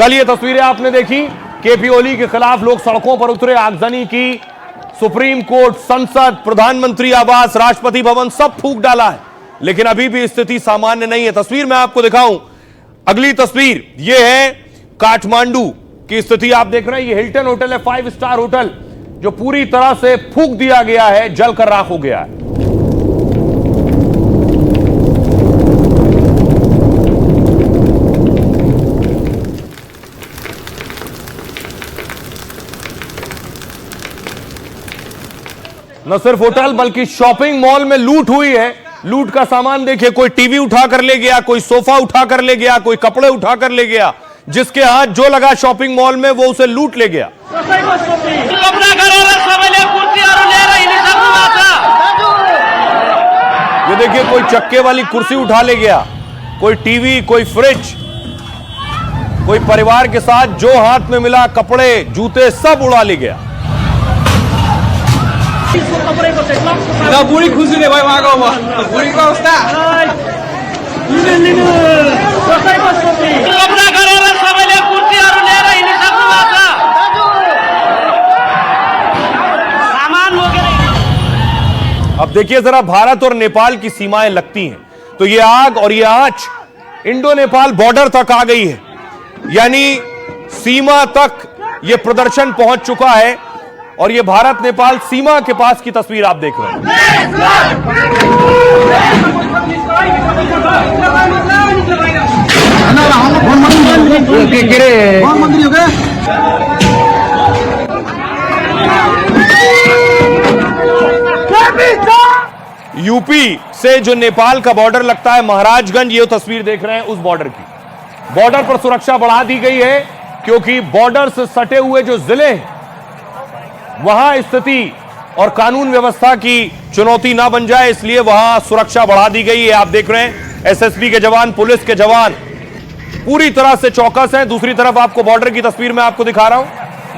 कल ये तस्वीरें आपने देखी, केपी ओली के खिलाफ लोग सड़कों पर उतरे, आगजनी की, सुप्रीम कोर्ट, संसद, प्रधानमंत्री आवास, राष्ट्रपति भवन सब फूंक डाला है, लेकिन अभी भी स्थिति सामान्य नहीं है। तस्वीर मैं आपको दिखाऊं, अगली तस्वीर यह है काठमांडू की स्थिति आप देख रहे हैं। ये हिल्टन होटल है, 5 स्टार होटल, जो पूरी तरह से फूंक दिया गया है, जलकर राख हो गया है। न सिर्फ होटल बल्कि शॉपिंग मॉल में लूट हुई है। लूट का सामान देखिए, कोई टीवी उठा कर ले गया, कोई सोफा उठा कर ले गया, कोई कपड़े उठा कर ले गया, जिसके हाथ जो लगा शॉपिंग मॉल में वो उसे लूट ले गया। ये देखिए, कोई चक्के वाली कुर्सी उठा ले गया, कोई टीवी, कोई फ्रिज, कोई परिवार के साथ जो हाथ में मिला, कपड़े, जूते सब उड़ा ले गया। बुरी खुशी ने भाई मांगा हुआ बुरी का उस्ता अब देखिए जरा, भारत और नेपाल की सीमाएं लगती हैं, तो ये आग और ये आंच इंडो नेपाल बॉर्डर तक आ गई है, यानी सीमा तक ये प्रदर्शन पहुंच चुका है। और ये भारत नेपाल सीमा के पास की तस्वीर आप देख रहे हैं। यूपी से जो नेपाल का बॉर्डर लगता है, महाराजगंज, ये तस्वीर देख रहे हैं उस बॉर्डर की। बॉर्डर पर सुरक्षा बढ़ा दी गई है, क्योंकि बॉर्डर से सटे हुए जो जिले हैं वहां स्थिति और कानून व्यवस्था की चुनौती ना बन जाए, इसलिए वहां सुरक्षा बढ़ा दी गई है। आप देख रहे हैं एसएसबी के जवान, पुलिस के जवान पूरी तरह से चौकस हैं। दूसरी तरफ आपको बॉर्डर की तस्वीर मैं आपको दिखा रहा हूं,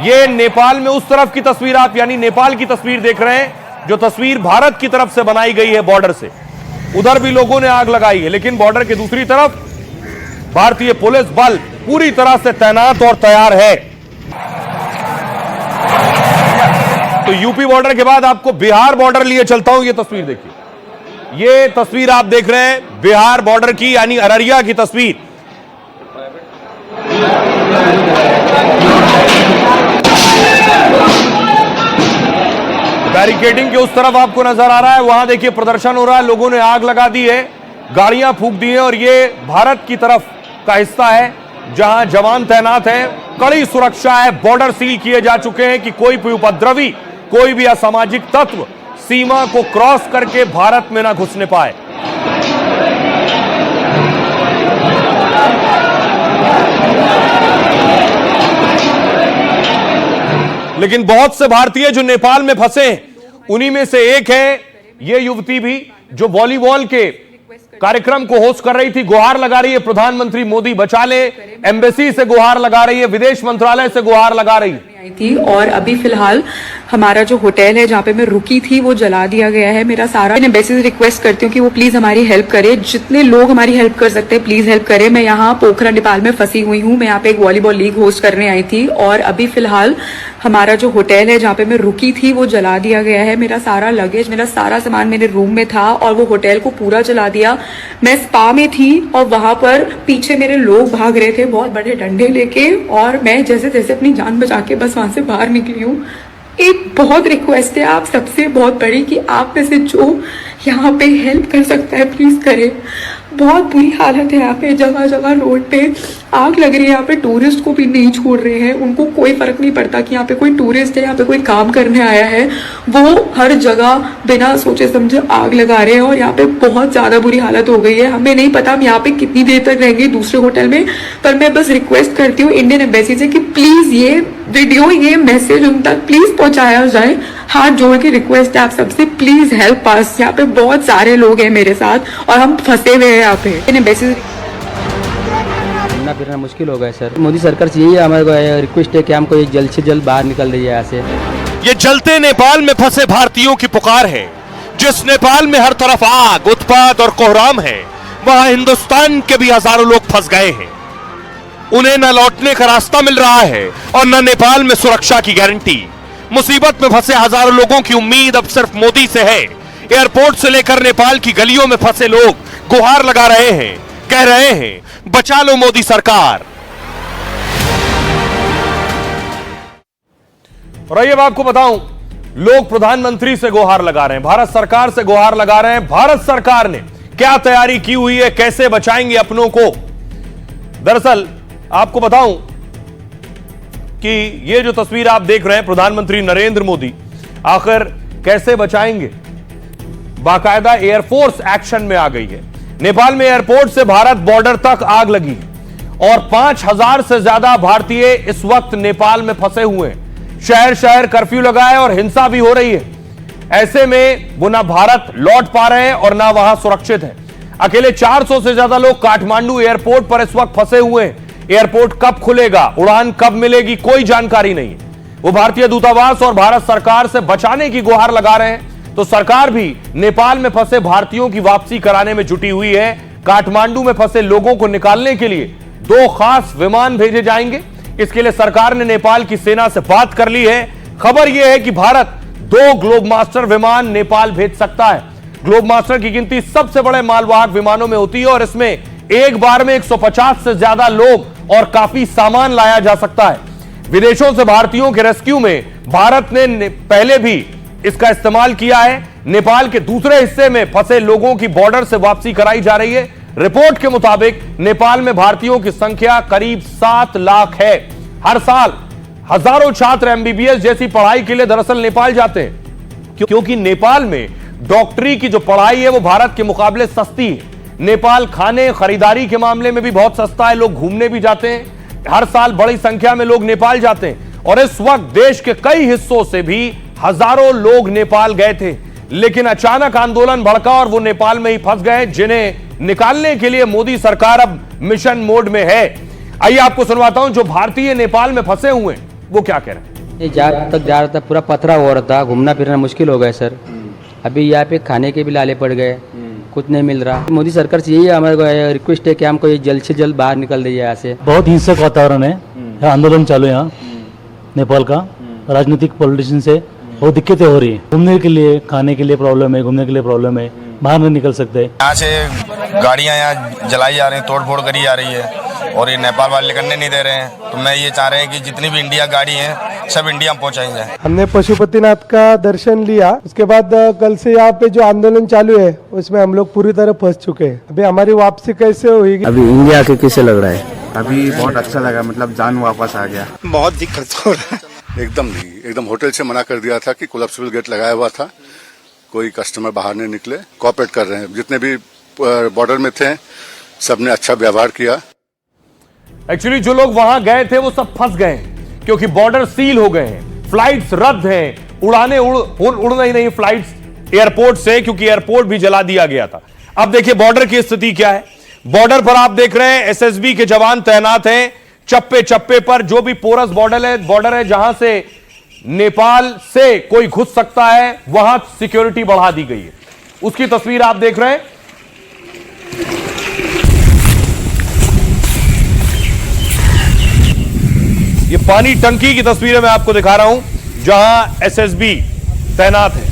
ये नेपाल में उस तरफ की तस्वीर आप यानी नेपाल की तस्वीर देख रहे हैं, जो तस्वीर भारत की तरफ से बनाई गई है बॉर्डर से। उधर भी लोगों ने आग लगाई है, लेकिन बॉर्डर की दूसरी तरफ भारतीय पुलिस बल पूरी तरह से तैनात और तैयार है। तो यूपी बॉर्डर के बाद आपको बिहार बॉर्डर लिए चलता हूं। ये तस्वीर देखिए, ये तस्वीर आप देख रहे हैं बिहार बॉर्डर की, यानी अररिया की तस्वीर। बैरिकेडिंग के उस तरफ आपको नजर आ रहा है, वहां देखिए प्रदर्शन हो रहा है, लोगों ने आग लगा दी है, गाड़ियां फूंक दी है, और ये भारत की तरफ का हिस्सा है जहां जवान तैनात हैं, कड़ी सुरक्षा है, बॉर्डर सील किए जा चुके हैं कि कोई भी उपद्रवी, कोई भी असामाजिक तत्व सीमा को क्रॉस करके भारत में ना घुसने पाए। लेकिन बहुत से भारतीय जो नेपाल में फंसे, उन्हीं में से एक है ये युवती भी, जो वॉलीबॉल के कार्यक्रम को होस्ट कर रही थी, गुहार लगा रही है प्रधानमंत्री मोदी बचा ले, एम्बेसी से गुहार लगा रही है, विदेश मंत्रालय से गुहार लगा रही है। थी और अभी फिलहाल हमारा जो होटल है जहाँ पे मैं रुकी थी वो जला दिया गया है। मेरा सारा एम्बेसी से रिक्वेस्ट करती हूँ कि वो प्लीज हमारी हेल्प करे, जितने लोग हमारी हेल्प कर सकते हैं प्लीज हेल्प करें। मैं यहाँ पोखरा नेपाल में फंसी हुई हूँ, मैं यहाँ पे एक वॉलीबॉल लीग होस्ट करने आई थी और अभी फिलहाल हमारा जो होटल है जहाँ पे मैं रुकी थी वो जला दिया गया है। मेरा सारा लगेज, मेरा सारा सामान मेरे रूम में था और वो होटल को पूरा जला दिया। मैं स्पा में थी और वहां पर पीछे मेरे लोग भाग रहे थे बहुत बड़े डंडे लेके, और मैं जैसे जैसे अपनी जान बचा के बस वहां से बाहर निकली हूँ। एक बहुत रिक्वेस्ट है आप सबसे बहुत बड़ी कि आप में से जो यहाँ पे हेल्प कर सकता है प्लीज करे। बहुत बुरी हालत है यहाँ पे, जगह जगह रोड पे आग लग रही है। यहाँ पे टूरिस्ट को भी नहीं छोड़ रहे हैं, उनको कोई फर्क नहीं पड़ता कि यहाँ पे कोई टूरिस्ट है, यहाँ पे कोई काम करने आया है, वो हर जगह बिना सोचे समझे आग लगा रहे हैं और यहाँ पे बहुत ज्यादा बुरी हालत हो गई है। हमें नहीं पता हम यहाँ पे कितनी देर तक रहेंगे दूसरे होटल में, पर मैं बस रिक्वेस्ट करती हूँ इंडियन एम्बेसी से कि प्लीज ये वीडियो, ये मैसेज उन तक प्लीज पहुंचाया जाए। हाथ जोड़ के रिक्वेस्ट है आप सबसे, प्लीज हेल्प अस। यहाँ पे बहुत सारे लोग हैं मेरे साथ और हम फंसे हुए हैं यहाँ पे। एम्बेसी घूमना फिरना मुश्किल हो गया सर। मोदी सरकार से यही हमारे रिक्वेस्ट है कि हमको ये जल्द से जल्द बाहर निकल रही है यहाँ से। ये जलते नेपाल में फंसे भारतीयों की पुकार है। जिस नेपाल में हर तरफ आग, उत्पात और कोहराम है, वहां हिंदुस्तान के भी हजारों लोग फंस गए हैं। उन्हें न लौटने का रास्ता मिल रहा है और न नेपाल में सुरक्षा की गारंटी। मुसीबत में फंसे हजारों लोगों की उम्मीद अब सिर्फ मोदी से है। एयरपोर्ट से लेकर नेपाल की गलियों में फंसे लोग गुहार लगा रहे हैं, कह रहे हैं बचा लो मोदी सरकार। और आइए मैं आपको बताऊं, लोग प्रधानमंत्री से गुहार लगा रहे हैं, भारत सरकार से गुहार लगा रहे हैं। भारत सरकार ने क्या तैयारी की हुई है, कैसे बचाएंगे अपनों को। दरअसल आपको बताऊं कि ये जो तस्वीर आप देख रहे हैं, प्रधानमंत्री नरेंद्र मोदी आखिर कैसे बचाएंगे, बाकायदा एयरफोर्स एक्शन में आ गई है। नेपाल में एयरपोर्ट से भारत बॉर्डर तक आग लगी है और 5000 से ज्यादा भारतीय इस वक्त नेपाल में फंसे हुए हैं। शहर शहर कर्फ्यू लगा है और हिंसा भी हो रही है। ऐसे में वो ना भारत लौट पा रहे हैं और ना वहां सुरक्षित है। अकेले 400 से ज्यादा लोग काठमांडू एयरपोर्ट पर इस वक्त फंसे हुए हैं। एयरपोर्ट कब खुलेगा, उड़ान कब मिलेगी, कोई जानकारी नहीं। वो भारतीय दूतावास और भारत सरकार से बचाने की गुहार लगा रहे हैं, तो सरकार भी नेपाल में फंसे भारतीयों की वापसी कराने में जुटी हुई है। काठमांडू में फंसे लोगों को निकालने के लिए 2 खास विमान भेजे जाएंगे। इसके लिए सरकार ने नेपाल की सेना से बात कर ली है। खबर यह है कि भारत 2 ग्लोब मास्टर विमान नेपाल भेज सकता है। ग्लोब मास्टर की गिनती सबसे बड़े मालवाहक विमानों में होती है और इसमें एक बार में 150 से ज्यादा लोग और काफी सामान लाया जा सकता है। विदेशों से भारतीयों के रेस्क्यू में भारत ने पहले भी इसका इस्तेमाल किया है। नेपाल के दूसरे हिस्से में फंसे लोगों की बॉर्डर से वापसी कराई जा रही है। रिपोर्ट के मुताबिक नेपाल में भारतीयों की संख्या करीब 7 लाख है। हर साल हजारों छात्र एमबीबीएस जैसी पढ़ाई के लिए दरअसल नेपाल जाते हैं, क्योंकि नेपाल में डॉक्टरी की जो पढ़ाई है वो भारत के मुकाबले सस्ती है। नेपाल खाने खरीदारी के मामले में भी बहुत सस्ता है, लोग घूमने भी जाते हैं। हर साल बड़ी संख्या में लोग नेपाल जाते हैं और इस वक्त देश के कई हिस्सों से भी हजारों लोग नेपाल गए थे, लेकिन अचानक आंदोलन भड़का और वो नेपाल में ही फंस गए, जिन्हें निकालने के लिए मोदी सरकार अब मिशन मोड में है। आइए आपको सुनवाता हूं जो भारतीय नेपाल में फंसे हुए हैं वो क्या कह रहे हैं। ये जा रहा था, पूरा पथरा हो रहा था, घूमना फिरना मुश्किल हो गया सर। अभी यहाँ पे खाने के भी लाले पड़ गए, कुछ नहीं मिल रहा। मोदी सरकार से यही हमारे को रिक्वेस्ट है कि हमको ये जल्द से जल्द बाहर निकल रही है यहाँ से। बहुत हिंसक वातावरण है, आंदोलन चालू है यहाँ नेपाल का। राजनीतिक पॉलिटिशियन से बहुत दिक्कतें हो रही है। घूमने के लिए, खाने के लिए प्रॉब्लम है, घूमने के लिए प्रॉब्लम है, बाहर नहीं निकल सकते। यहाँ से गाड़ियाँ यहाँ जलाई जा रही हैं, तोड़ फोड़ करी जा रही है और ये नेपाल वाले निकलने नहीं दे रहे हैं। तो मैं ये चाह रहे हैं कि जितनी भी इंडिया गाड़ी हैं सब इंडिया में पहुँचाई जाए। हमने पशुपतिनाथ का दर्शन लिया, उसके बाद कल से यहाँ पे जो आंदोलन चालू है उसमें हम लोग पूरी तरह फंस चुके हैं। अभी हमारी वापसी कैसे होगी? अभी इंडिया के कैसे लग रहा है? अभी बहुत अच्छा लगा, मतलब जान वापस आ गया। बहुत दिक्कत हो रहा है। एकदम नहीं, एकदम होटल से मना कर दिया था कि कोलैप्सिबल गेट लगाया हुआ था, कोई कस्टमर बाहर नहीं निकले। कोऑपरेट कर रहे हैं, जितने भी बॉर्डर में थे सबने अच्छा व्यवहार किया। एक्चुअली जो लोग वहां गए थे वो सब फंस गए हैं, क्योंकि बॉर्डर सील हो गए हैं, फ्लाइट्स रद्द हैं, उड़ाने उड़ना ही नहीं फ्लाइट्स एयरपोर्ट से, क्योंकि एयरपोर्ट भी जला दिया गया था। अब देखिए बॉर्डर की स्थिति क्या है। बॉर्डर पर आप देख रहे हैं एसएसबी के जवान तैनात हैं। चप्पे चप्पे पर जो भी पोरस बॉर्डर है जहां से नेपाल से कोई घुस सकता है, वहां सिक्योरिटी बढ़ा दी गई है। उसकी तस्वीर आप देख रहे हैं। ये पानी टंकी की तस्वीरें मैं आपको दिखा रहा हूं, जहां एसएसबी तैनात है।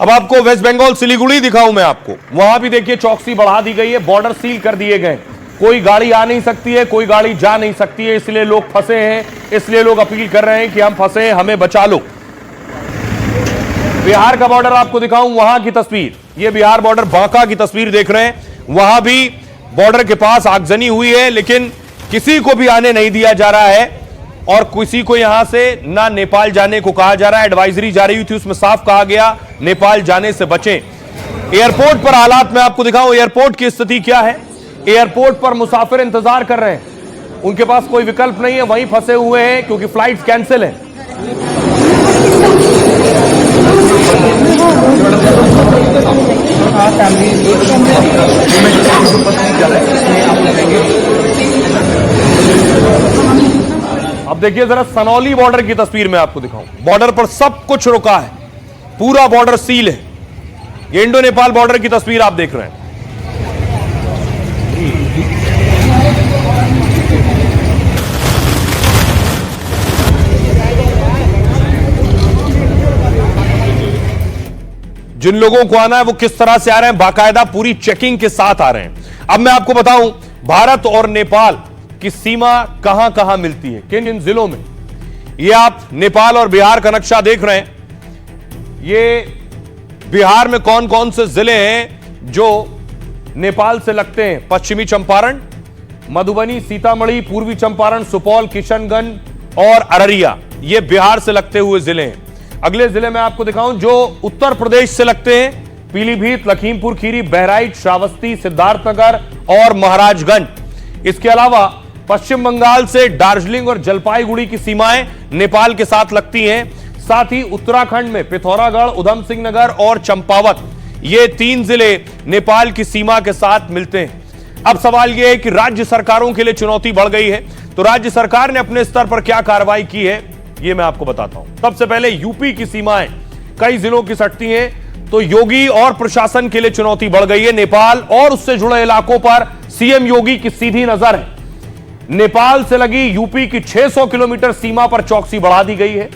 अब आपको वेस्ट बंगाल सिलीगुड़ी दिखाऊं मैं आपको। वहां भी देखिए चौकसी बढ़ा दी गई है, बॉर्डर सील कर दिए गए। कोई गाड़ी आ नहीं सकती है, कोई गाड़ी जा नहीं सकती है, इसलिए लोग फंसे हैं, इसलिए लोग अपील कर रहे हैं कि हम फंसे हैं, हमें बचा लो। बिहार का बॉर्डर आपको दिखाऊं, वहां की तस्वीर। ये बिहार बॉर्डर बांका की तस्वीर देख रहे हैं। वहां भी बॉर्डर के पास आगजनी हुई है, लेकिन किसी को भी आने नहीं दिया जा रहा है और किसी को यहां से ना नेपाल जाने को कहा जा रहा है। एडवाइजरी जारी हुई थी, उसमें साफ कहा गया नेपाल जाने से बचें। एयरपोर्ट पर हालात मैं आपको दिखाऊं, एयरपोर्ट की स्थिति क्या है। एयरपोर्ट पर मुसाफिर इंतजार कर रहे हैं, उनके पास कोई विकल्प नहीं है, वहीं फंसे हुए हैं क्योंकि फ्लाइट्स कैंसिल हैं। अब देखिए जरा सनौली बॉर्डर की तस्वीर मैं आपको दिखाऊं। बॉर्डर पर सब कुछ रुका है, पूरा बॉर्डर सील है। ये इंडो नेपाल बॉर्डर की तस्वीर आप देख रहे हैं। जिन लोगों को आना है वो किस तरह से आ रहे हैं, बाकायदा पूरी चेकिंग के साथ आ रहे हैं। अब मैं आपको बताऊं भारत और नेपाल की सीमा कहां कहां मिलती है, किन किन जिलों में। ये आप नेपाल और बिहार का नक्शा देख रहे हैं। ये बिहार में कौन कौन से जिले हैं जो नेपाल से लगते हैं। पश्चिमी चंपारण, मधुबनी, सीतामढ़ी, पूर्वी चंपारण, सुपौल, किशनगंज और अररिया, ये बिहार से लगते हुए जिले हैं। अगले जिले में आपको दिखाऊं जो उत्तर प्रदेश से लगते हैं, पीलीभीत, लखीमपुर खीरी, बहराइच, श्रावस्ती, सिद्धार्थनगर और महाराजगंज। इसके अलावा पश्चिम बंगाल से दार्जिलिंग और जलपाईगुड़ी की सीमाएं नेपाल के साथ लगती हैं। साथ ही उत्तराखंड में पिथौरागढ़, उधम सिंह नगर और चंपावत, ये 3 जिले नेपाल की सीमा के साथ मिलते हैं। अब सवाल यह है कि राज्य सरकारों के लिए चुनौती बढ़ गई है, तो राज्य सरकार ने अपने स्तर पर क्या कार्रवाई की है ये मैं आपको बताता हूं। सबसे पहले यूपी की सीमाएं कई जिलों की सटती हैं, तो योगी और प्रशासन के लिए चुनौती बढ़ गई है। नेपाल और उससे जुड़े इलाकों पर सीएम योगी की सीधी नजर है। नेपाल से लगी यूपी की 600 किलोमीटर सीमा पर चौकसी बढ़ा दी गई है।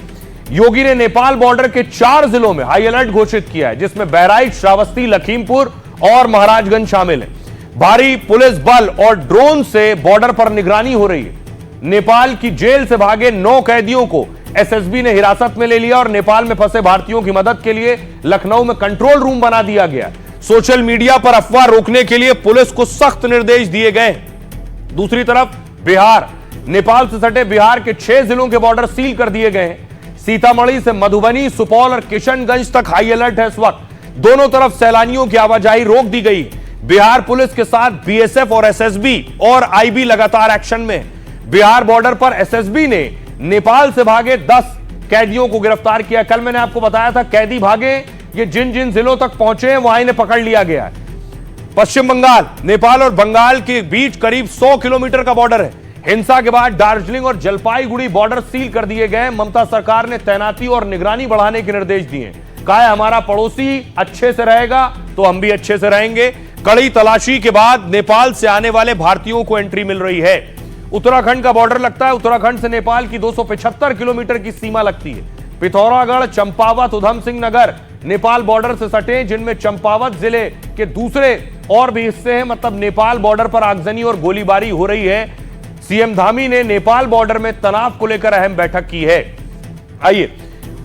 योगी ने नेपाल बॉर्डर के 4 जिलों में हाई अलर्ट घोषित किया है, जिसमें बहराइच, श्रावस्ती, लखीमपुर और महाराजगंज शामिल है। भारी पुलिस बल और ड्रोन से बॉर्डर पर निगरानी हो रही है। नेपाल की जेल से भागे 9 कैदियों को एसएसबी ने हिरासत में ले लिया और नेपाल में फंसे भारतीयों की मदद के लिए लखनऊ में कंट्रोल रूम बना दिया गया। सोशल मीडिया पर अफवाह रोकने के लिए पुलिस को सख्त निर्देश दिए गए। दूसरी तरफ बिहार, नेपाल से सटे बिहार के 6 जिलों के बॉर्डर सील कर दिए गए हैं। सीतामढ़ी से मधुबनी, सुपौल और किशनगंज तक हाई अलर्ट है। इस वक्त दोनों तरफ सैलानियों की आवाजाही रोक दी गई। बिहार पुलिस के साथ बीएसएफ और एसएसबी और आईबी लगातार एक्शन में। बिहार बॉर्डर पर एसएसबी ने नेपाल से भागे 10 कैदियों को गिरफ्तार किया। कल मैंने आपको बताया था कैदी भागे, ये जिन जिन जिलों तक पहुंचे हैं वहां इन्हें पकड़ लिया गया है। पश्चिम बंगाल, नेपाल और बंगाल के बीच करीब 100 किलोमीटर का बॉर्डर है। हिंसा के बाद दार्जिलिंग और जलपाईगुड़ी बॉर्डर सील कर दिए गए। ममता सरकार ने तैनाती और निगरानी बढ़ाने के निर्देश दिए। कहा है हमारा पड़ोसी अच्छे से रहेगा तो हम भी अच्छे से रहेंगे। कड़ी तलाशी के बाद नेपाल से आने वाले भारतीयों को एंट्री मिल रही है। उत्तराखंड का बॉर्डर लगता है। उत्तराखंड से नेपाल की 275 किलोमीटर की सीमा लगती है। पिथौरागढ़, चंपावत, उधम सिंह नगर नेपाल बॉर्डर से सटे, जिनमें चंपावत जिले के दूसरे और भी हिस्से हैं। मतलब नेपाल बॉर्डर पर आगजनी और गोलीबारी हो रही है। सीएम धामी ने नेपाल बॉर्डर में तनाव को लेकर अहम बैठक की है। आइए,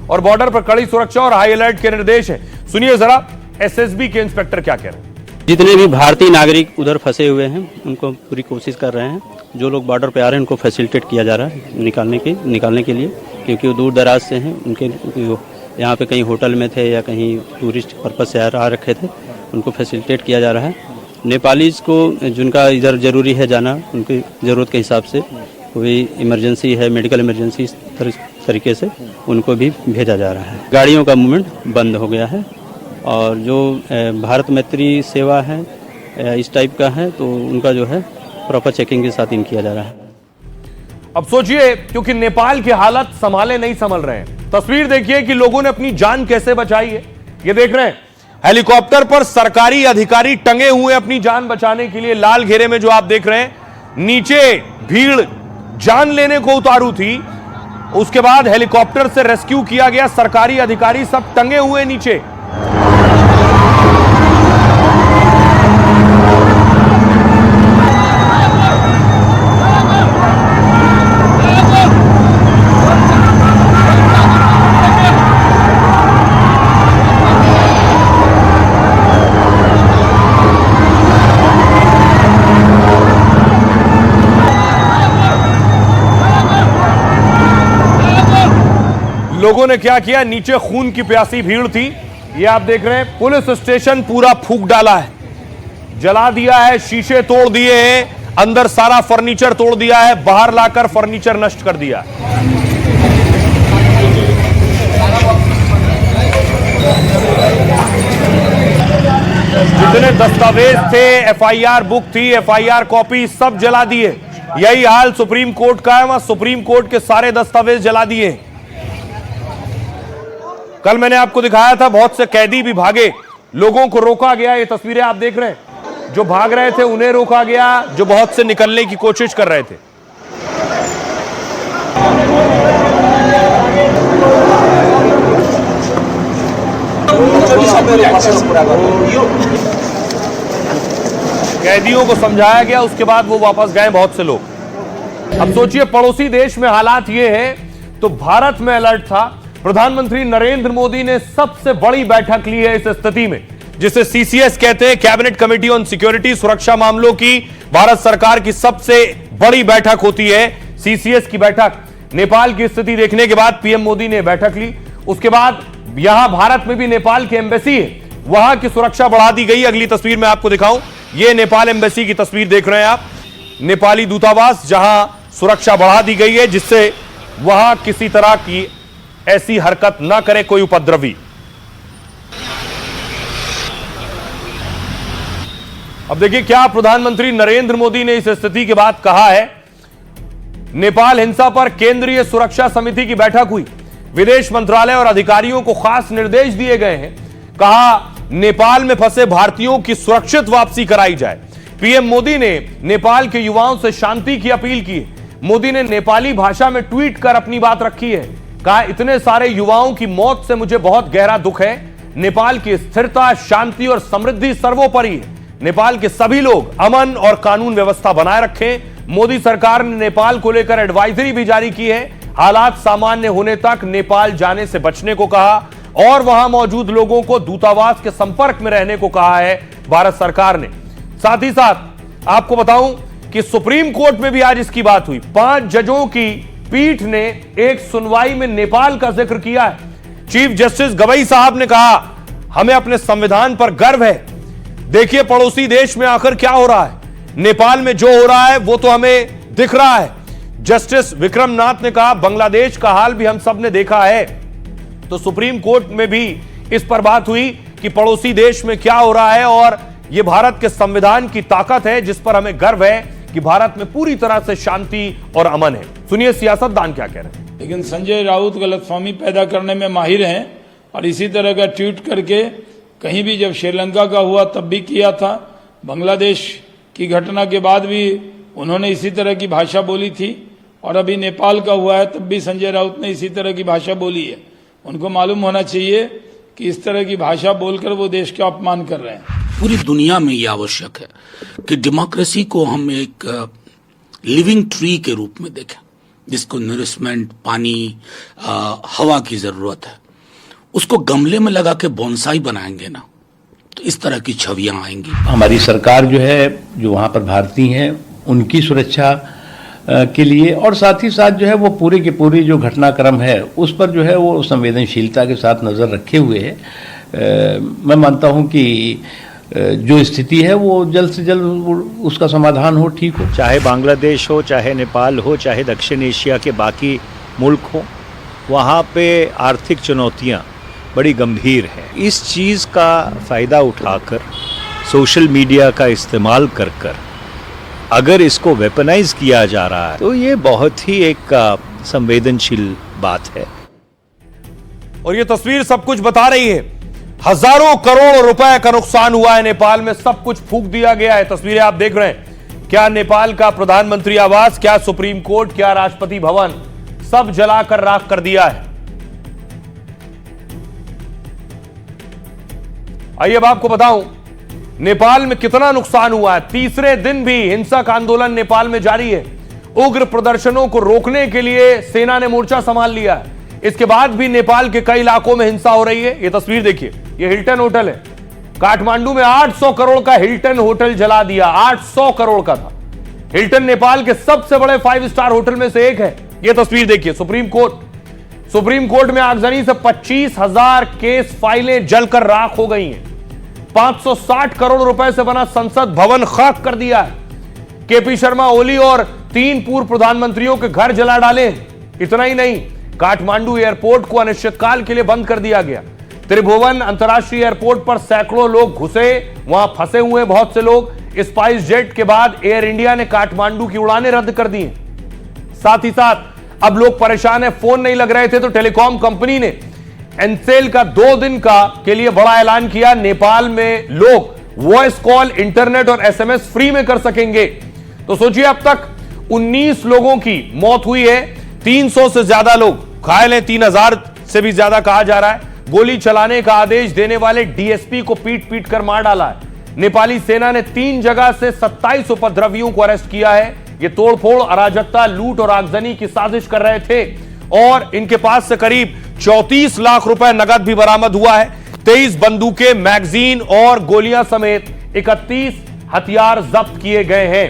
और बॉर्डर पर कड़ी सुरक्षा और हाई अलर्ट के निर्देश हैं। सुनिए जरा एसएसबी के इंस्पेक्टर क्या कह रहे हैं। जितने भी भारतीय नागरिक उधर फंसे हुए हैं उनको पूरी कोशिश कर रहे हैं। जो लोग बॉर्डर पे आ रहे हैं उनको फैसिलिटेट किया जा रहा है निकालने के लिए, क्योंकि वो दूर दराज से हैं। उनके यहाँ पे कहीं होटल में थे या कहीं टूरिस्ट पर्पज से आ रखे थे, उनको फैसिलिटेट किया जा रहा है। नेपालीज को जिनका इधर ज़रूरी है जाना, उनकी ज़रूरत के हिसाब से कोई इमरजेंसी है, मेडिकल इमरजेंसी, इस तरीके से उनको भी भेजा जा रहा है। गाड़ियों का मूवमेंट बंद हो गया है और जो भारत मैत्री सेवा है इस टाइप का है, तो उनका जो है प्रॉपर चेकिंग के साथ इन किया जा रहा है। अब सोचिए, क्योंकि नेपाल की हालत संभाले नहीं संभल रहे हैं। तस्वीर देखिए कि लोगों ने अपनी जान कैसे बचाई है। ये देख रहे हैं हेलीकॉप्टर पर सरकारी अधिकारी टंगे हुए अपनी जान बचाने के लिए। लाल घेरे में जो आप देख रहे हैं, नीचे भीड़ जान लेने को उतारू थी, उसके बाद हेलीकॉप्टर से रेस्क्यू किया गया। सरकारी अधिकारी सब टंगे हुए नीचे। लोगों ने क्या किया, नीचे खून की प्यासी भीड़ थी। ये आप देख रहे हैं, पुलिस स्टेशन पूरा फूंक डाला है, जला दिया है, शीशे तोड़ दिए हैं, अंदर सारा फर्नीचर तोड़ दिया है, बाहर लाकर फर्नीचर नष्ट कर दिया। जितने दस्तावेज थे, एफआईआर बुक थी, एफआईआर कॉपी, सब जला दिए। यही हाल सुप्रीम कोर्ट का है। वहां सुप्रीम कोर्ट के सारे दस्तावेज जला दिए। कल मैंने आपको दिखाया था बहुत से कैदी भी भागे, लोगों को रोका गया। ये तस्वीरें आप देख रहे हैं, जो भाग रहे थे उन्हें रोका गया, जो बहुत से निकलने की कोशिश कर रहे थे। कैदियों को समझाया गया, उसके बाद वो वापस गए बहुत से लोग। अब सोचिए, पड़ोसी देश में हालात ये है तो भारत में अलर्ट था। प्रधानमंत्री नरेंद्र मोदी ने सबसे बड़ी बैठक ली है इस स्थिति में, जिसे सीसीएस कहते हैं, कैबिनेट कमेटी ऑन सिक्योरिटी, सुरक्षा मामलों की भारत सरकार की सबसे बड़ी बैठक होती है सीसीएस की बैठक। नेपाल की स्थिति देखने के बाद पीएम मोदी ने बैठक ली। उसके बाद यहां भारत में भी नेपाल की एम्बेसी है, वहां की सुरक्षा बढ़ा दी गई। अगली तस्वीर में आपको दिखाऊं, यह नेपाल एम्बेसी की तस्वीर देख रहे हैं आप, नेपाली दूतावास, जहां सुरक्षा बढ़ा दी गई है जिससे वहां किसी तरह की ऐसी हरकत ना करे कोई उपद्रवी। अब देखिए क्या प्रधानमंत्री नरेंद्र मोदी ने इस स्थिति के बाद कहा है। नेपाल हिंसा पर केंद्रीय सुरक्षा समिति की बैठक हुई। विदेश मंत्रालय और अधिकारियों को खास निर्देश दिए गए हैं। कहा नेपाल में फंसे भारतीयों की सुरक्षित वापसी कराई जाए। पीएम मोदी ने नेपाल के युवाओं से शांति की अपील की है। मोदी ने नेपाली भाषा में ट्वीट कर अपनी बात रखी है। कहा, इतने सारे युवाओं की मौत से मुझे बहुत गहरा दुख है। नेपाल की स्थिरता, शांति और समृद्धि सर्वोपरि है। नेपाल के सभी लोग अमन और कानून व्यवस्था बनाए रखें। मोदी सरकार ने नेपाल को लेकर एडवाइजरी भी जारी की है। हालात सामान्य होने तक नेपाल जाने से बचने को कहा और वहां मौजूद लोगों को दूतावास के संपर्क में रहने को कहा है भारत सरकार ने। साथ ही साथ आपको बताऊं कि सुप्रीम कोर्ट में भी आज इसकी बात हुई। 5 जजों की पीठ ने एक सुनवाई में नेपाल का जिक्र किया है। चीफ जस्टिस गवई साहब ने कहा, हमें अपने संविधान पर गर्व है। देखिए पड़ोसी देश में आखिर क्या हो रहा है, नेपाल में जो हो रहा है वो तो हमें दिख रहा है। जस्टिस विक्रम नाथ ने कहा, बांग्लादेश का हाल भी हम सब ने देखा है। तो सुप्रीम कोर्ट में भी इस पर बात हुई कि पड़ोसी देश में क्या हो रहा है और यह भारत के संविधान की ताकत है जिस पर हमें गर्व है कि भारत में पूरी तरह से शांति और अमन है। सुनिए सियासतदान क्या कह रहे हैं। लेकिन संजय राउत गलतफहमी पैदा करने में माहिर हैं और इसी तरह का ट्वीट करके कहीं भी, जब श्रीलंका का हुआ तब भी किया था, बांग्लादेश की घटना के बाद भी उन्होंने इसी तरह की भाषा बोली थी और अभी नेपाल का हुआ है तब भी संजय राउत ने इसी तरह की भाषा बोली है। उनको मालूम होना चाहिए कि इस तरह की भाषा बोलकर वो देश का अपमान कर रहे हैं। पूरी दुनिया में ये आवश्यक है कि डेमोक्रेसी को हम एक लिविंग ट्री के रूप में देखें, जिसको नरिशमेंट, पानी, हवा की जरूरत है। उसको गमले में लगा के बोनसाई बनाएंगे ना, तो इस तरह की छवियां आएंगी। हमारी सरकार जो है, जो वहाँ पर भारतीय हैं, उनकी सुरक्षा के लिए और साथ ही साथ जो है वो पूरी की पूरी जो घटनाक्रम है उस पर जो है वो संवेदनशीलता के साथ नज़र रखे हुए है। मैं मानता हूँ कि जो स्थिति है वो जल्द से जल्द उसका समाधान हो, ठीक हो। चाहे बांग्लादेश हो, चाहे नेपाल हो, चाहे दक्षिण एशिया के बाकी मुल्क हो, वहाँ पे आर्थिक चुनौतियाँ बड़ी गंभीर हैं। इस चीज़ का फ़ायदा उठाकर सोशल मीडिया का इस्तेमाल कर अगर इसको वेपनाइज किया जा रहा है तो ये बहुत ही एक संवेदनशील बात है। और ये तस्वीर सब कुछ बता रही है। हजारों करोड़ रुपए का नुकसान हुआ है नेपाल में, सब कुछ फूंक दिया गया है। तस्वीरें आप देख रहे हैं। क्या नेपाल का प्रधानमंत्री आवास, क्या सुप्रीम कोर्ट, क्या राष्ट्रपति भवन, सब जलाकर राख कर दिया है। आइए अब आपको बताऊं नेपाल में कितना नुकसान हुआ है। तीसरे दिन भी हिंसक आंदोलन नेपाल में जारी है। उग्र प्रदर्शनों को रोकने के लिए सेना ने मोर्चा संभाल लिया है। इसके बाद भी नेपाल के कई इलाकों में हिंसा हो रही है। यह तस्वीर देखिए, यह हिल्टन होटल है काठमांडू में। 800 करोड़ का हिल्टन होटल जला दिया। 800 करोड़ का था। हिल्टन नेपाल के सबसे बड़े 5 स्टार होटल में से एक है। यह तस्वीर देखिए। सुप्रीम कोर्ट में आगजनी से 25,000 केस फाइलें जलकर राख हो गई हैं। 560 करोड़ रुपए से बना संसद भवन खाक कर दिया है। केपी शर्मा ओली और 3 पूर्व प्रधानमंत्रियों के घर जला डाले। इतना ही नहीं, काठमांडू एयरपोर्ट को अनिश्चितकाल के लिए बंद कर दिया गया। त्रिभुवन अंतर्राष्ट्रीय एयरपोर्ट पर सैकड़ों लोग घुसे, वहां फंसे हुए बहुत से लोग। स्पाइस जेट के बाद एयर इंडिया ने काठमांडू की उड़ानें रद्द कर दी। साथ ही साथ अब लोग परेशान है। फोन नहीं लग रहे थे तो टेलीकॉम कंपनी ने एनसेल का 2 दिन का के लिए बड़ा ऐलान किया। नेपाल में लोग वॉइस कॉल, इंटरनेट और एसएमएस फ्री में कर सकेंगे। तो सोचिए, अब तक 19 लोगों की मौत हुई है, 300 से ज्यादा लोग घायल हैं, 3000 से भी ज्यादा कहा जा रहा है। गोली चलाने का आदेश देने वाले डीएसपी को पीट पीट कर मार डाला है। नेपाली सेना ने 3 जगह से 27 उपद्रवियों को अरेस्ट किया है। ये तोड़फोड़, अराजकता, लूट और आगजनी की साजिश कर रहे थे और इनके पास से करीब 34 लाख रुपए नगद भी बरामद हुआ है। 23 बंदूकें, मैगजीन और गोलियां समेत 31 हथियार जब्त किए गए हैं।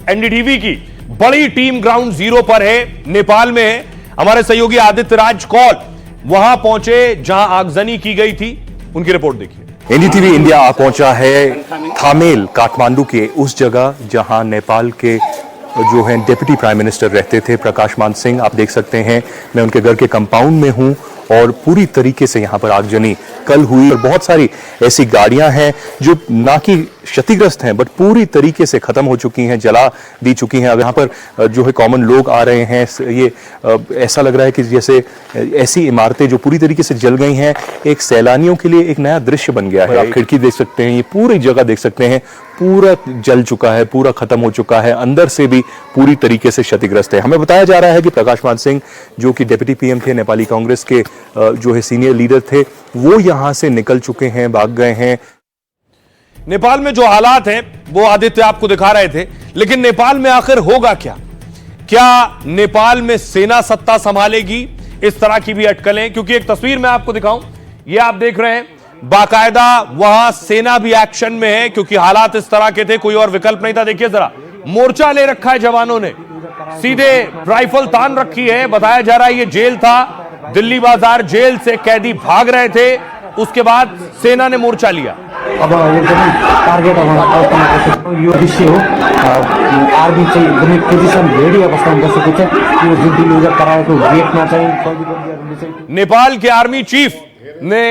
एनडीटीवी की बड़ी टीम ग्राउंड जीरो पर है, नेपाल में है। हमारे सहयोगी आदित्य राज कौल वहां पहुंचे जहां आगजनी की गई थी, उनकी रिपोर्ट देखिए। एनडीटीवी इंडिया आ पहुंचा है थामेल, काठमांडू के उस जगह जहां नेपाल के जो हैं डिप्टी प्राइम मिनिस्टर रहते थे, प्रकाश मान सिंह। आप देख सकते हैं मैं उनके घर के कंपाउंड में हूं और पूरी तरीके से यहां पर आगजनी कल हुई और बहुत सारी ऐसी गाड़ियां हैं जो ना कि क्षतिग्रस्त हैं बट पूरी तरीके से खत्म हो चुकी हैं, जला दी चुकी हैं। अब यहाँ पर जो है कॉमन लोग आ रहे हैं, ये ऐसा लग रहा है कि जैसे ऐसी इमारतें जो पूरी तरीके से जल गई हैं, एक सैलानियों के लिए एक नया दृश्य बन गया है। आप खिड़की देख सकते हैं, ये पूरी जगह देख सकते हैं, पूरा जल चुका है, पूरा खत्म हो चुका है, अंदर से भी पूरी तरीके से क्षतिग्रस्त है। हमें बताया जा रहा है कि प्रकाश मान सिंह जो कि डिप्टी पीएम थे, नेपाली कांग्रेस के जो है सीनियर लीडर थे, वो यहां से निकल चुके हैं, भाग गए हैं। नेपाल में जो हालात हैं वो आदित्य आपको दिखा रहे थे, लेकिन नेपाल में आखिर होगा क्या? क्या नेपाल में सेना सत्ता संभालेगी? इस तरह की भी अटकलें, क्योंकि एक तस्वीर मैं आपको दिखाऊं, ये आप देख रहे हैं, बाकायदा वहां सेना भी एक्शन में है क्योंकि हालात इस तरह के थे, कोई और विकल्प नहीं था। देखिए जरा, मोर्चा ले रखा है जवानों ने, सीधे राइफल तान रखी है। बताया जा रहा है ये जेल था, दिल्ली बाजार जेल से कैदी भाग रहे थे, उसके बाद सेना ने मोर्चा लिया। अब एकदमै टार्गेट कल्पना गरेको यो दृश्य हो। आर्मी चाहिँ एकदमै पोजिसन रेडी अवस्थामा बसेको छ। यो जुन डिलिभर गराएको गेटमा चाहिँ कैदीबन्दीहरूले चाहिँ नेपाल के आर्मी चीफ ने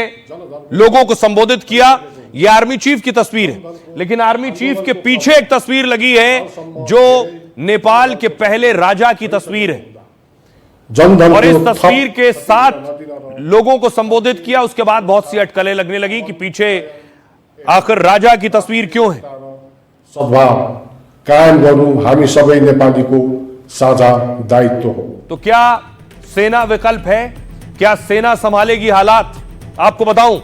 लोगों को संबोधित किया। यह आर्मी चीफ की तस्वीर है, लेकिन आर्मी चीफ के पीछे एक तस्वीर लगी है जो नेपाल के पहले राजा की तस्वीर है और इस तस्वीर के साथ लोगों को संबोधित किया। उसके बाद बहुत सी अटकलें लगने लगी कि पीछे आखिर राजा की तस्वीर क्यों है। सद्भाव कायम गर्नु हामी सबै नेपालीको साझा दायित्व हो। तो क्या सेना विकल्प है? क्या सेना संभालेगी हालात? आपको बताऊं,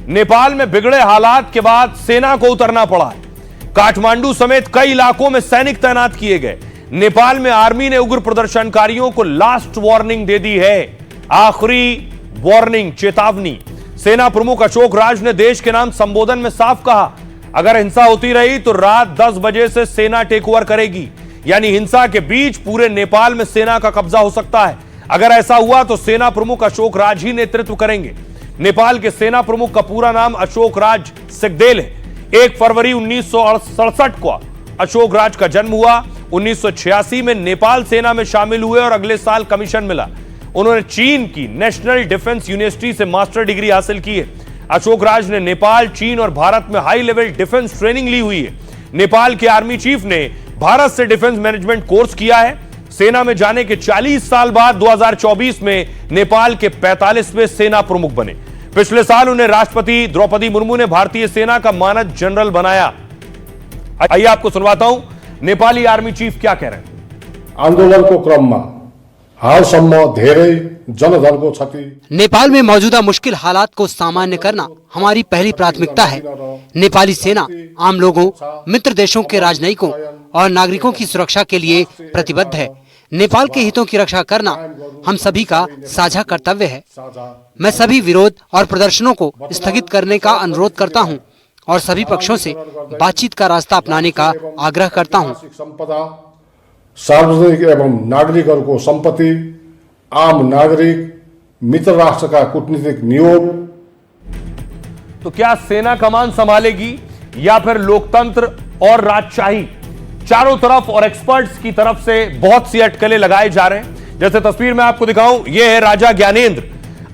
नेपाल में बिगड़े हालात के बाद सेना को उतरना पड़ा है। काठमांडू समेत कई इलाकों में सैनिक तैनात किए गए। नेपाल में आर्मी ने उग्र प्रदर्शनकारियों को लास्ट वार्निंग दे दी है, आखिरी वार्निंग, चेतावनी। सेना प्रमुख अशोक राज ने देश के नाम संबोधन में साफ कहा, अगर हिंसा होती रही तो रात 10 बजे से सेना टेक ओवर करेगी, यानी हिंसा के बीच पूरे नेपाल में सेना का कब्जा हो सकता है। अगर ऐसा हुआ तो सेना प्रमुख अशोक राज ही नेतृत्व करेंगे। नेपाल के सेना प्रमुख का पूरा नाम अशोक राज सिकदेल है। 1 फरवरी 1967 को अशोक राज का जन्म हुआ। 1986 में नेपाल सेना में शामिल हुए और अगले साल कमीशन मिला। उन्होंने चीन की नेशनल डिफेंस यूनिवर्सिटी से मास्टर डिग्री हासिल की है। अशोक राज ने नेपाल, चीन और भारत में हाई लेवल डिफेंस ट्रेनिंग ली हुई है। नेपाल के आर्मी चीफ ने भारत से डिफेंस मैनेजमेंट कोर्स किया है। सेना में जाने के 40 साल बाद 2024 में नेपाल के 45वें सेना प्रमुख बने। पिछले साल उन्हें राष्ट्रपति द्रौपदी मुर्मू ने भारतीय सेना का मानद जनरल बनाया। आइए आपको सुनवाता हूं नेपाली आर्मी चीफ क्या कह रहे हैं। आंदोलनको क्रममा हालसम्म धेरै जनधनको क्षति। नेपाल में मौजूदा मुश्किल हालात को सामान्य करना हमारी पहली प्राथमिकता है। नेपाली सेना आम लोगों, मित्र देशों के राजनयिकों और नागरिकों की सुरक्षा के लिए प्रतिबद्ध है। नेपाल के हितों की रक्षा करना हम सभी का साझा कर्तव्य है। मैं सभी विरोध और प्रदर्शनों को स्थगित करने का अनुरोध करता हूं और सभी पक्षों से बातचीत का रास्ता अपनाने का आग्रह करता हूं। सार्वजनिक एवं नागरिकहरूको सम्पत्ति, आम नागरिक, मित्र राष्ट्र का कूटनीतिक नियोग। तो क्या सेना कमान संभालेगी या फिर लोकतंत्र और राजशाही? चारों तरफ और एक्सपर्ट्स की तरफ से बहुत सी अटकलें लगाए जा रहे हैं। जैसे तस्वीर में आपको दिखाऊं, यह है राजा ज्ञानेंद्र।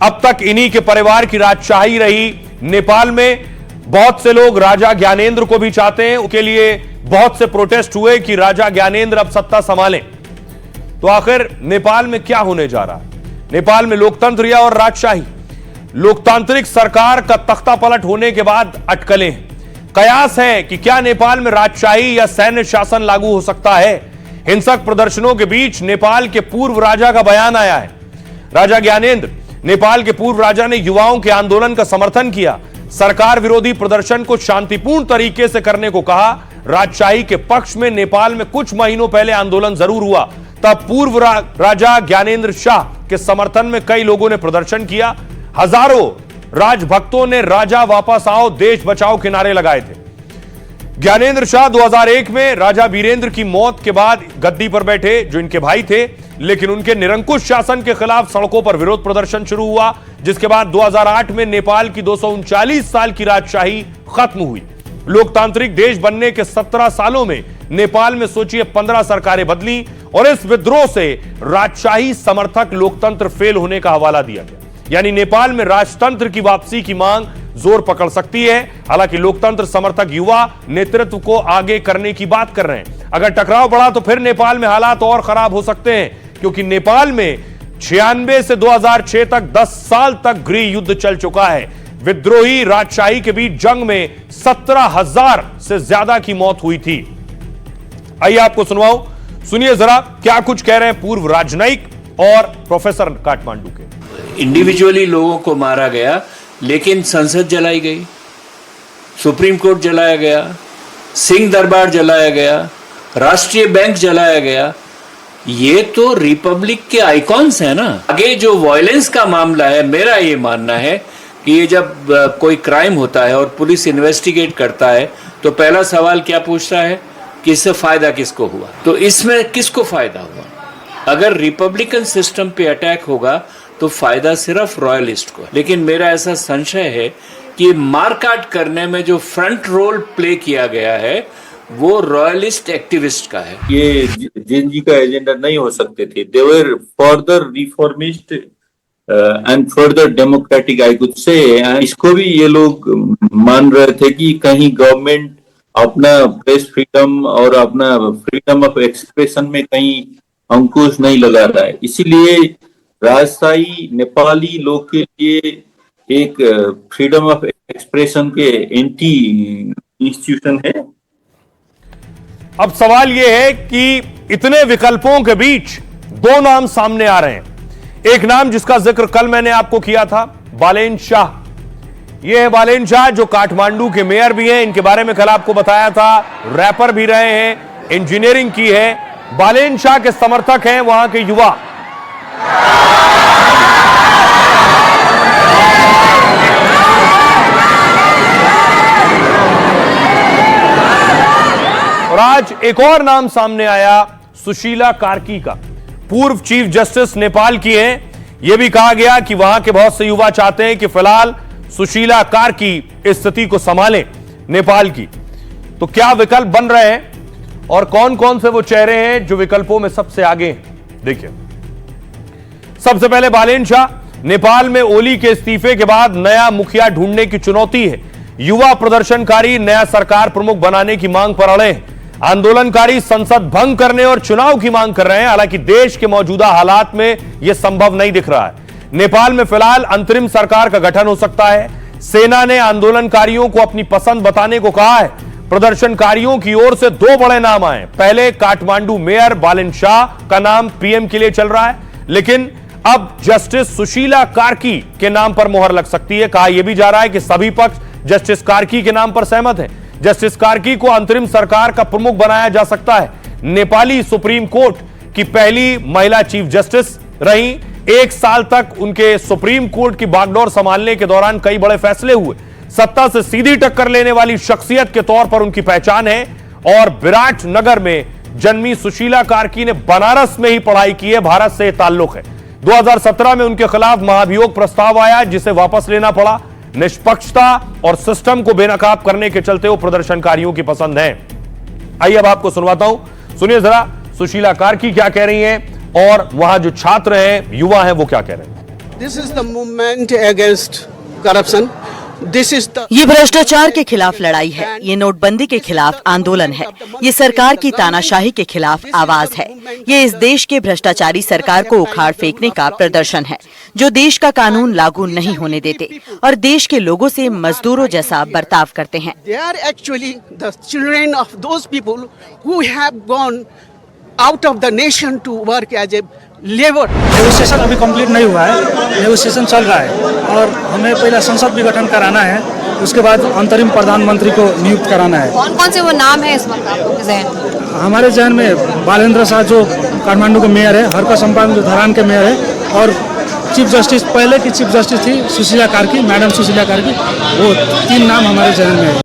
अब तक इन्हीं के परिवार की राजशाही रही नेपाल में। बहुत से लोग राजा ज्ञानेंद्र को भी चाहते हैं, उनके लिए बहुत से प्रोटेस्ट हुए कि राजा ज्ञानेंद्र अब सत्ता संभालें। तो आखिर नेपाल में क्या होने जा रहा है? नेपाल में लोकतंत्र या और राजशाही? लोकतांत्रिक सरकार का तख्ता पलट होने के बाद अटकलें हैं। कयास है कि क्या नेपाल में राजशाही या सैन्य शासन लागू हो सकता है। हिंसक प्रदर्शनों के बीच नेपाल के पूर्व राजा का बयान आया है। राजा ज्ञानेंद्र, नेपाल के पूर्व राजा ने युवाओं के आंदोलन का समर्थन किया, सरकार विरोधी प्रदर्शन को शांतिपूर्ण तरीके से करने को कहा। राजशाही के पक्ष में नेपाल में कुछ महीनों पहले आंदोलन जरूर हुआ, तब पूर्व राजा ज्ञानेंद्र शाह के समर्थन में कई लोगों ने प्रदर्शन किया। हजारों राजभक्तों ने राजा वापस आओ, देश बचाओ के नारे लगाए थे। ज्ञानेंद्र शाह 2001 में राजा वीरेंद्र की मौत के बाद गद्दी पर बैठे, जो इनके भाई थे, लेकिन उनके निरंकुश शासन के खिलाफ सड़कों पर विरोध प्रदर्शन शुरू हुआ, जिसके बाद 2008 में नेपाल की 239 साल की राजशाही खत्म हुई। लोकतांत्रिक देश बनने के 17 सालों में नेपाल में सोचिए 15 सरकारें बदली और इस विद्रोह से राजशाही समर्थक लोकतंत्र फेल होने का हवाला दिया गया। यानी नेपाल में राजतंत्र की वापसी की मांग जोर पकड़ सकती है। हालांकि लोकतंत्र समर्थक युवा नेतृत्व को आगे करने की बात कर रहे हैं। अगर टकराव बढ़ा तो फिर नेपाल में हालात और खराब हो सकते हैं, क्योंकि नेपाल में 96 से 2006 तक 10 साल तक गृह युद्ध चल चुका है। विद्रोही राजशाही के बीच जंग में 17,000 से ज्यादा की मौत हुई थी। आइए आपको सुनवाऊं, सुनिए जरा क्या कुछ कह रहे हैं पूर्व राजनयिक और प्रोफेसर काठमांडू के। इंडिविजुअली लोगों को मारा गया, लेकिन संसद जलाई गई, सुप्रीम कोर्ट जलाया गया, सिंह दरबार जलाया गया, राष्ट्रीय बैंक जलाया गया। ये तो रिपब्लिक के आइकॉन्स है ना। आगे जो वायलेंस का मामला है, मेरा ये मानना है कि ये जब कोई क्राइम होता है और पुलिस इन्वेस्टिगेट करता है तो पहला सवाल क्या पूछता है कि इससे फायदा किसको हुआ। तो इसमें किसको फायदा हुआ? अगर रिपब्लिकन सिस्टम पे अटैक होगा तो फायदा सिर्फ रॉयलिस्ट को। लेकिन मेरा ऐसा संशय है कि मारकाट करने में जो फ्रंट रोल प्ले किया गया है वो रॉयलिस्ट एक्टिविस्ट का है। ये जेएनजी का एजेंडा नहीं हो सकते थे। They were further reformist and further democratic, I could say. इसको भी ये लोग मान रहे थे कि कहीं गवर्नमेंट अपना प्रेस फ्रीडम और अपना फ्रीडम ऑफ एक्सप्रेशन में कहीं अंकुश नहीं लगा रहा है। इसीलिए राजशाही नेपाली लोग के लिए एक फ्रीडम ऑफ एक्सप्रेशन के एंटी इंस्टीट्यूशन है। अब सवाल यह है कि इतने विकल्पों के बीच दो नाम सामने आ रहे हैं। एक नाम जिसका जिक्र कल मैंने आपको किया था, बालेन शाह। यह है बालेन शाह, जो काठमांडू के मेयर भी हैं। इनके बारे में कल आपको बताया था, रैपर भी रहे हैं, इंजीनियरिंग की है। बालेन शाह के समर्थक हैं वहां के युवा। और आज एक और नाम सामने आया, सुशीला कार्की का। पूर्व चीफ जस्टिस नेपाल की हैं। यह भी कहा गया कि वहां के बहुत से युवा चाहते हैं कि फिलहाल सुशीला कार्की इस स्थिति को संभालें नेपाल की। तो क्या विकल्प बन रहे हैं और कौन कौन से वो चेहरे हैं जो विकल्पों में सबसे आगे हैं? देखिए, सबसे पहले बालेन शाह। नेपाल में ओली के इस्तीफे के बाद नया मुखिया ढूंढने की चुनौती है। युवा प्रदर्शनकारी नया सरकार प्रमुख बनाने की मांग पर अड़े हैं। आंदोलनकारी संसद भंग करने और चुनाव की मांग कर रहे हैं। हालांकि देश के मौजूदा हालात में यह संभव नहीं दिख रहा है। नेपाल में फिलहाल अंतरिम सरकार का गठन हो सकता है। सेना ने आंदोलनकारियों को अपनी पसंद बताने को कहा है। प्रदर्शनकारियों की ओर से दो बड़े नाम आए। पहले काठमांडू मेयर बालेन शाह का नाम पीएम के लिए चल रहा है, लेकिन अब जस्टिस सुशीला कार्की के नाम पर मोहर लग सकती है। कहा यह भी जा रहा है कि सभी पक्ष जस्टिस कार्की के नाम पर सहमत हैं। जस्टिस कार्की को अंतरिम सरकार का प्रमुख बनाया जा सकता है। नेपाली सुप्रीम कोर्ट की पहली महिला चीफ जस्टिस रही। 1 साल तक उनके सुप्रीम कोर्ट की बागडोर संभालने के दौरान कई बड़े फैसले हुए। सत्ता से सीधी टक्कर लेने वाली शख्सियत के तौर पर उनकी पहचान है। और विराट नगर में जन्मी सुशीला कार्की ने बनारस में ही पढ़ाई की है। भारत से ताल्लुक है। 2017 में उनके खिलाफ महाभियोग प्रस्ताव आया, जिसे वापस लेना पड़ा। निष्पक्षता और सिस्टम को बेनकाब करने के चलते वो प्रदर्शनकारियों की पसंद है। आइए अब आपको सुनवाता हूं, सुनिए जरा सुशीला कार्की क्या कह रही हैं और वहां जो छात्र हैं, युवा हैं, वो क्या कह रहे हैं। This is the movement against corruption. ये भ्रष्टाचार के खिलाफ लड़ाई है, ये नोटबंदी के खिलाफ आंदोलन है, ये सरकार की तानाशाही के खिलाफ आवाज है, ये इस देश के भ्रष्टाचारी सरकार को उखाड़ फेंकने का प्रदर्शन है, जो देश का कानून लागू नहीं होने देते और देश के लोगों से मजदूरों जैसा बर्ताव करते हैं। They are actually the children of those people who have gone out of the nation to work as a labour. Negotiation अभी कंप्लीट नहीं हुआ है, नेगोशिएशन चल रहा है और हमें पहले संसद भी गठन कराना है, उसके बाद अंतरिम प्रधानमंत्री को नियुक्त कराना है। कौन कौन से वो नाम है इस वक्त आपके जहन में? हमारे जहन में बालेंद्र शाह जो काठमांडू के मेयर है, हरका संपान जो धरान के मेयर है और चीफ जस्टिस, पहले की चीफ जस्टिस थी सुशीला कार्की, मैडम सुशीला कार्की, वो 3 नाम हमारे जहन में है।